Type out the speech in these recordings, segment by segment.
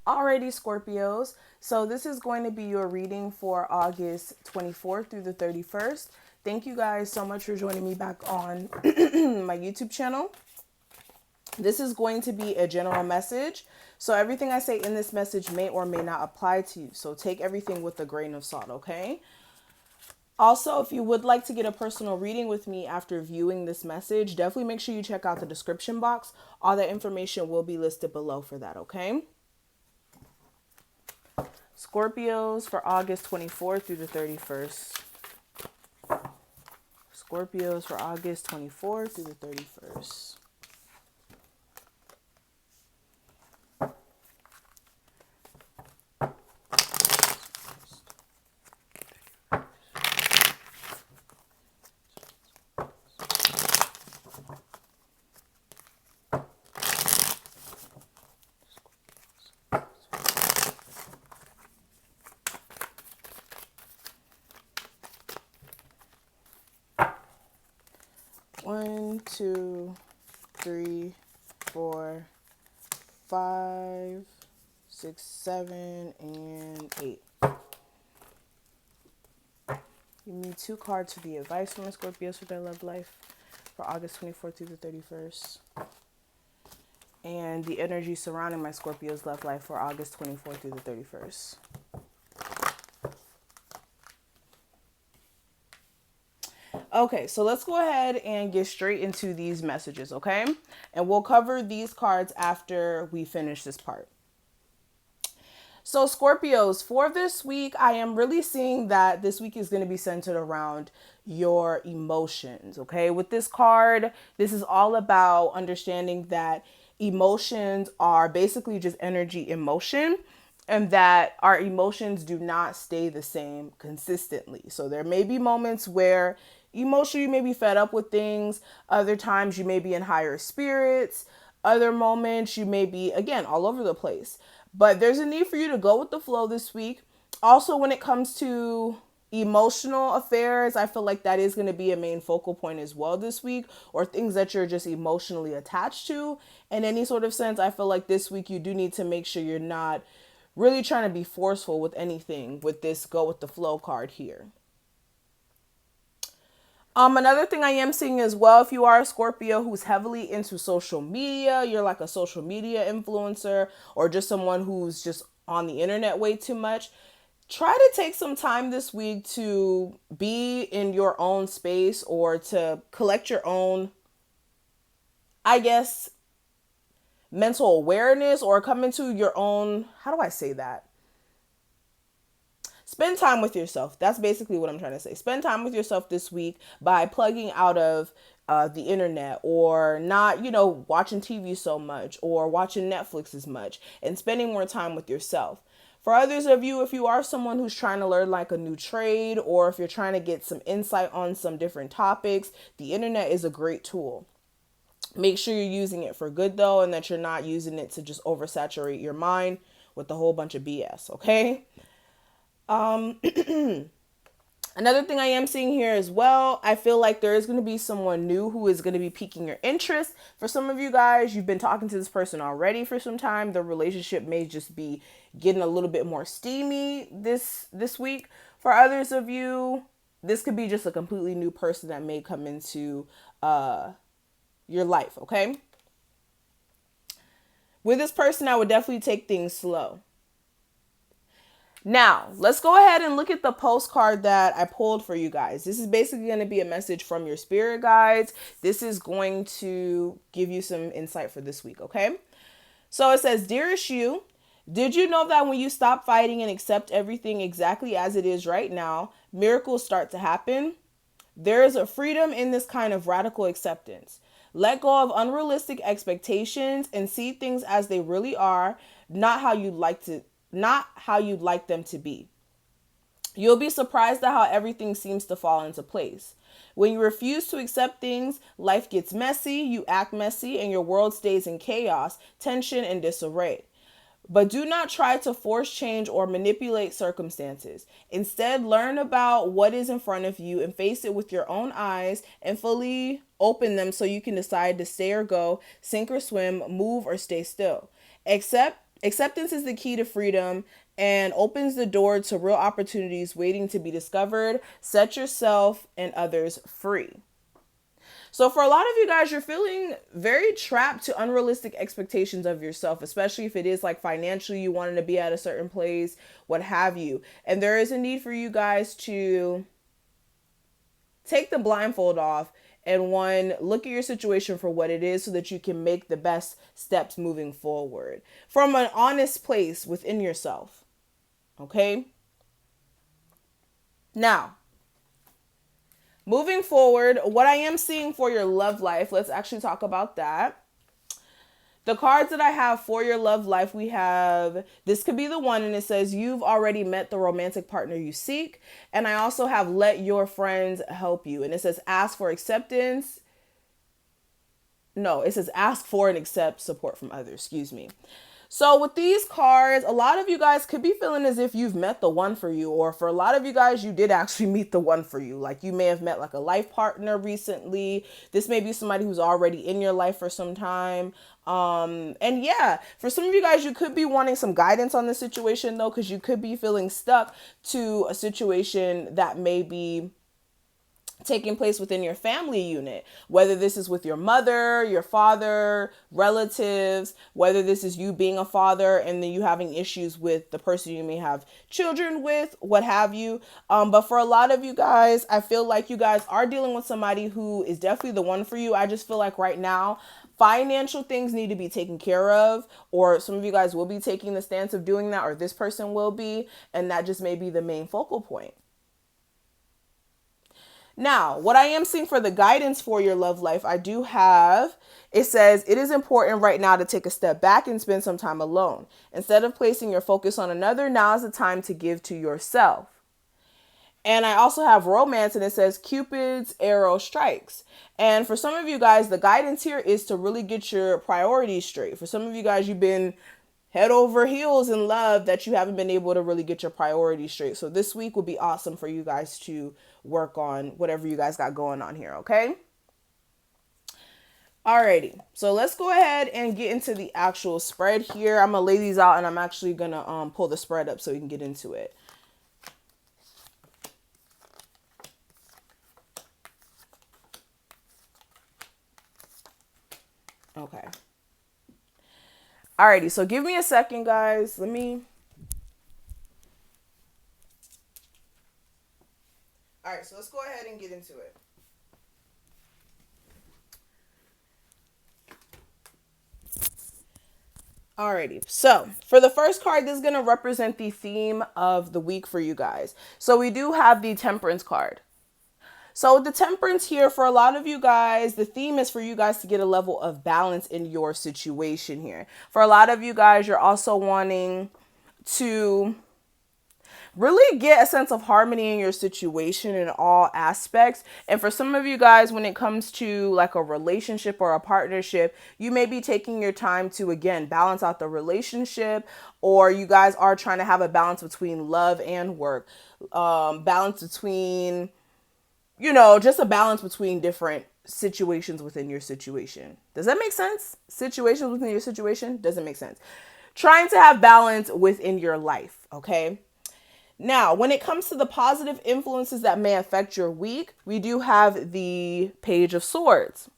Alrighty, Scorpios. So this is going to be your reading for August 24th through the 31st. Thank you guys so much for joining me back on my YouTube channel. This is going to be a general message. So everything I say in this message may or may not apply to you. So take everything with a grain of salt, okay? Also, if you would like to get a personal reading with me after viewing this message, definitely make sure you check out the description box. All that information will be listed below for that, okay? Scorpios for August 24th through the 31st. Scorpios for August 24th through the 31st. One, two, three, four, 5, 6, 7, and 8. Give me 2 cards for the advice from the Scorpios for their love life for August 24th through the 31st. And the energy surrounding my Scorpio's love life for August 24th through the 31st. Okay, so let's go ahead and get straight into these messages, okay? And we'll cover these cards after we finish this part. So Scorpios, for this week, I am really seeing that this week is going to be centered around your emotions, okay? With this card, this is all about understanding that emotions are basically just energy in motion, and that our emotions do not stay the same consistently. So there may be moments where emotionally you may be fed up with things. Other times you may be in higher spirits. Other moments you may be, again, all over the place. But there's a need for you to go with the flow this week. Also, when it comes to emotional affairs, I feel like that is going to be a main focal point as well this week, or things that you're just emotionally attached to. In any sort of sense, I feel like this week you do need to make sure you're not really trying to be forceful with anything with this go with the flow card here. Another thing I am seeing as well, if you are a Scorpio who's heavily into social media, you're like a social media influencer or just someone who's just on the internet way too much, try to take some time this week to be in your own space or to collect your own, I guess, mental awareness, or come into your own, how do I say that? Spend time with yourself. That's basically what I'm trying to say. Spend time with yourself this week by plugging out of the internet, or not, watching TV so much or watching Netflix as much, and spending more time with yourself. For others of you, if you are someone who's trying to learn like a new trade, or if you're trying to get some insight on some different topics, the internet is a great tool. Make sure you're using it for good though, and that you're not using it to just oversaturate your mind with a whole bunch of BS, okay? Another thing I am seeing here as well, I feel like there is going to be someone new who is going to be piquing your interest. For some of you guys, you've been talking to this person already for some time. The relationship may just be getting a little bit more steamy this week. For others of you, this could be just a completely new person that may come into your life, okay? With this person, I would definitely take things slow. Now, let's go ahead and look at the postcard that I pulled for you guys. This is basically going to be a message from your spirit guides. This is going to give you some insight for this week, okay? So it says, "Dearest you, did you know that when you stop fighting and accept everything exactly as it is right now, miracles start to happen? There is a freedom in this kind of radical acceptance. Let go of unrealistic expectations and see things as they really are, not how you'd like them to be. You'll be surprised at how everything seems to fall into place. When you refuse to accept things, life gets messy, you act messy, and your world stays in chaos, tension, and disarray. But do not try to force change or manipulate circumstances. Instead, learn about what is in front of you and face it with your own eyes and fully open them so you can decide to stay or go, sink or swim, move or stay still. Accept Acceptance is the key to freedom and opens the door to real opportunities waiting to be discovered. Set yourself and others free. So for a lot of you guys, you're feeling very trapped to unrealistic expectations of yourself, especially if it is like financially you wanted to be at a certain place, what have you. And there is a need for you guys to take the blindfold off and one, look at your situation for what it is so that you can make the best steps moving forward from an honest place within yourself. Okay? Now, moving forward, what I am seeing for your love life, let's actually talk about that. The cards that I have for your love life, we have, this could be the one, and it says, you've already met the romantic partner you seek. And I also have, let your friends help you. And it says, ask for acceptance. No, it says, ask for and accept support from others. Excuse me. So with these cards, a lot of you guys could be feeling as if you've met the one for you, or for a lot of you guys, you did actually meet the one for you. Like you may have met like a life partner recently. This may be somebody who's already in your life for some time. And yeah, for some of you guys, you could be wanting some guidance on the situation though, because you could be feeling stuck to a situation that may be taking place within your family unit, whether this is with your mother, your father, relatives, whether this is you being a father and then you having issues with the person you may have children with, what have you. But for a lot of you guys, I feel like you guys are dealing with somebody who is definitely the one for you. I just feel like right now, financial things need to be taken care of, or some of you guys will be taking the stance of doing that, or this person will be, and that just may be the main focal point. Now, what I am seeing for the guidance for your love life, I do have, it says, it is important right now to take a step back and spend some time alone. Instead of placing your focus on another, now is the time to give to yourself. And I also have romance, and it says Cupid's arrow strikes. And for some of you guys, the guidance here is to really get your priorities straight. For some of you guys, you've been head over heels in love that you haven't been able to really get your priorities straight. So this week will be awesome for you guys to work on whatever you guys got going on here, okay? Alrighty, so let's go ahead and get into the actual spread here. I'm gonna lay these out and I'm actually gonna pull the spread up so we can get into it. Okay. Alrighty, so give me a second, guys. Alright, so let's go ahead and get into it. Alrighty, so for the first card, this is going to represent the theme of the week for you guys. So we do have the Temperance card. So with the Temperance here, for a lot of you guys, the theme is for you guys to get a level of balance in your situation here. For a lot of you guys, you're also wanting to really get a sense of harmony in your situation in all aspects. And for some of you guys, when it comes to like a relationship or a partnership, you may be taking your time to, again, balance out the relationship, or you guys are trying to have a balance between love and work, balance between, just a balance between different situations within your situation. Does that make sense? Situations within your situation doesn't make sense. Trying to have balance within your life, okay? Now, when it comes to the positive influences that may affect your week, we do have the Page of Swords.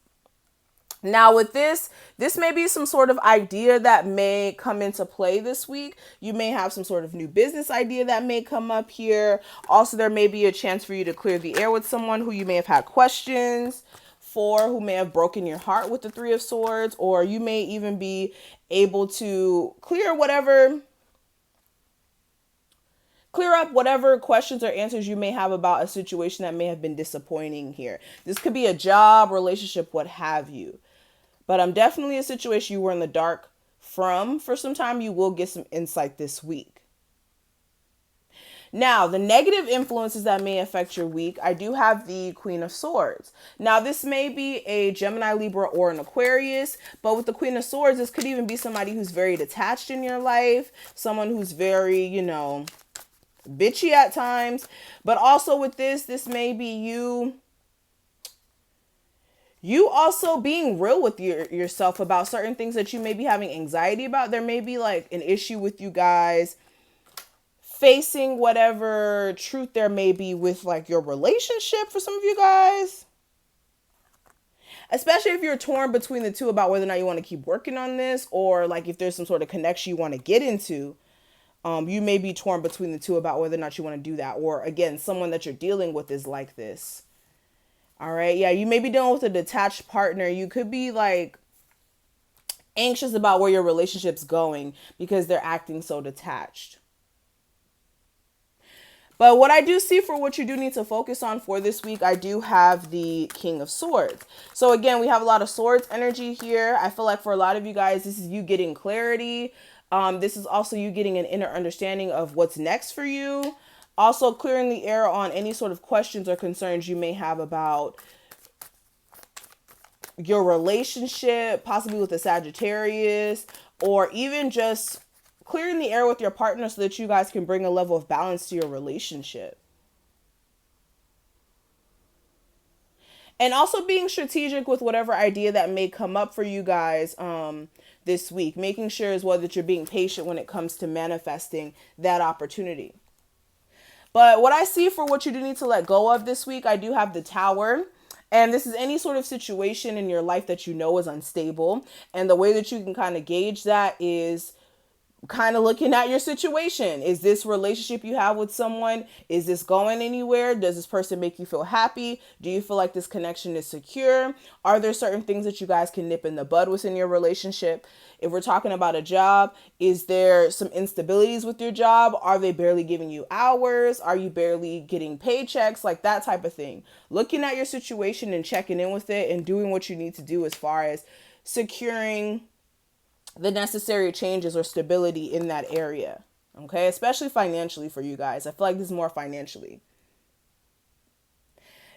Now with this may be some sort of idea that may come into play this week. You may have some sort of new business idea that may come up here. Also, there may be a chance for you to clear the air with someone who you may have had questions for, who may have broken your heart with the Three of Swords, or you may even be able to clear up whatever questions or answers you may have about a situation that may have been disappointing here. This could be a job, relationship, what have you. But I'm definitely a situation you were in the dark from for some time. You will get some insight this week. Now, the negative influences that may affect your week, I do have the Queen of Swords. Now, this may be a Gemini, Libra, or an Aquarius, but with the Queen of Swords, this could even be somebody who's very detached in your life, someone who's very, bitchy at times. But also with this may be you You also being real with yourself about certain things that you may be having anxiety about. There may be like an issue with you guys facing whatever truth there may be with like your relationship for some of you guys. Especially if you're torn between the two about whether or not you want to keep working on this, or like if there's some sort of connection you want to get into. You may be torn between the two about whether or not you want to do that. Or again, someone that you're dealing with is like this. All right. Yeah, you may be dealing with a detached partner. You could be like anxious about where your relationship's going because they're acting so detached. But what I do see for what you do need to focus on for this week, I do have the King of Swords. So again, we have a lot of swords energy here. I feel like for a lot of you guys, this is you getting clarity. This is also you getting an inner understanding of what's next for you. Also clearing the air on any sort of questions or concerns you may have about your relationship, possibly with a Sagittarius, or even just clearing the air with your partner so that you guys can bring a level of balance to your relationship. And also being strategic with whatever idea that may come up for you guys this week. Making sure as well that you're being patient when it comes to manifesting that opportunity. But what I see for what you do need to let go of this week, I do have the Tower. And this is any sort of situation in your life that you know is unstable. And the way that you can kind of gauge that is kind of looking at your situation. Is this relationship you have with someone, is this going anywhere? Does this person make you feel happy? Do you feel like this connection is secure? Are there certain things that you guys can nip in the bud within your relationship? If we're talking about a job, is there some instabilities with your job? Are they barely giving you hours? Are you barely getting paychecks? Like that type of thing. Looking at your situation and checking in with it and doing what you need to do as far as securing the necessary changes or stability in that area. Okay, especially financially for you guys. I feel like this is more financially.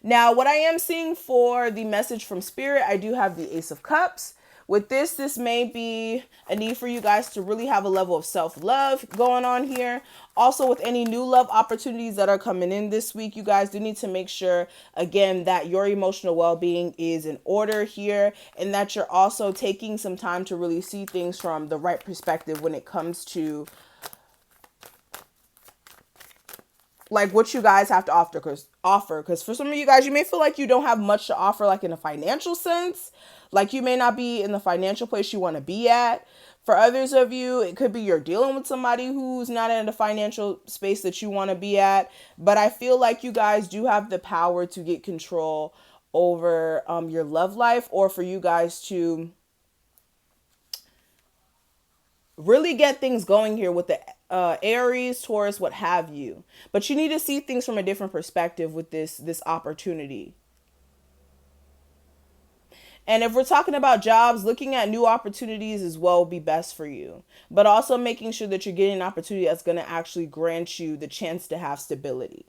Now, what I am seeing for the message from Spirit, I do have the Ace of Cups. With this may be a need for you guys to really have a level of self-love going on here. Also, with any new love opportunities that are coming in this week, you guys do need to make sure, again, that your emotional well-being is in order here, and that you're also taking some time to really see things from the right perspective when it comes to like what you guys have to offer. Because for some of you guys, you may feel like you don't have much to offer, like in a financial sense. Like you may not be in the financial place you want to be at. For others of you, it could be you're dealing with somebody who's not in the financial space that you want to be at. But I feel like you guys do have the power to get control over your love life, or for you guys to really get things going here with the Aries, Taurus, what have you. But you need to see things from a different perspective with this opportunity. And if we're talking about jobs, looking at new opportunities as well would be best for you. But also making sure that you're getting an opportunity that's going to actually grant you the chance to have stability.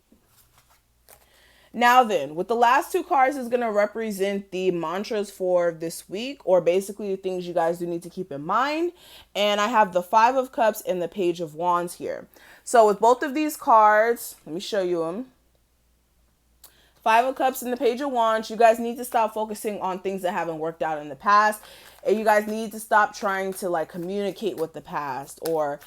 Now then, with the last two cards is going to represent the mantras for this week, or basically the things you guys do need to keep in mind. And I have the Five of Cups and the Page of Wands here. So with both of these cards, let me show you them. Five of Cups and the Page of Wands, you guys need to stop focusing on things that haven't worked out in the past. And you guys need to stop trying to like communicate with the past, or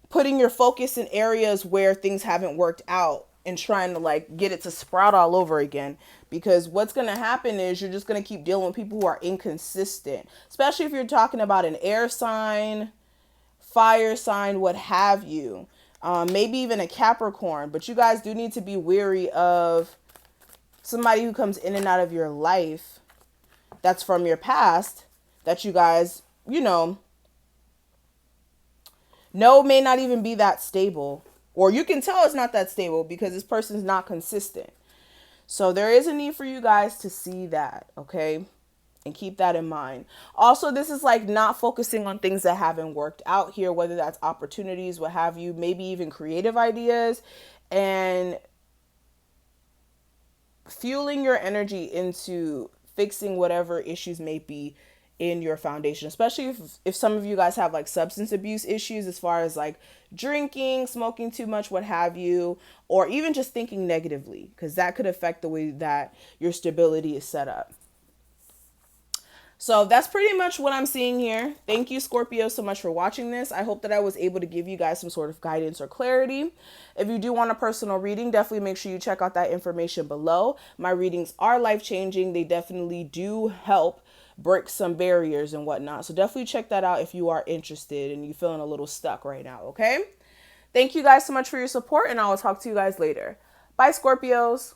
putting your focus in areas where things haven't worked out and trying to like get it to sprout all over again. Because what's going to happen is you're just going to keep dealing with people who are inconsistent, especially if you're talking about an air sign, fire sign, what have you. Maybe even a Capricorn. But you guys do need to be wary of somebody who comes in and out of your life that's from your past that you guys, know may not even be that stable. Or you can tell it's not that stable because this person's not consistent. So there is a need for you guys to see that, okay? And keep that in mind. Also, this is like not focusing on things that haven't worked out here, whether that's opportunities, what have you, maybe even creative ideas, and fueling your energy into fixing whatever issues may be in your foundation, especially if some of you guys have like substance abuse issues as far as like drinking, smoking too much, what have you, or even just thinking negatively, because that could affect the way that your stability is set up. So that's pretty much what I'm seeing here. Thank you, Scorpio, so much for watching this. I hope that I was able to give you guys some sort of guidance or clarity. If you do want a personal reading, definitely make sure you check out that information below. My readings are life-changing. They definitely do help break some barriers and whatnot. So definitely check that out if you are interested and you're feeling a little stuck right now, okay? Thank you guys so much for your support, and I will talk to you guys later. Bye, Scorpios.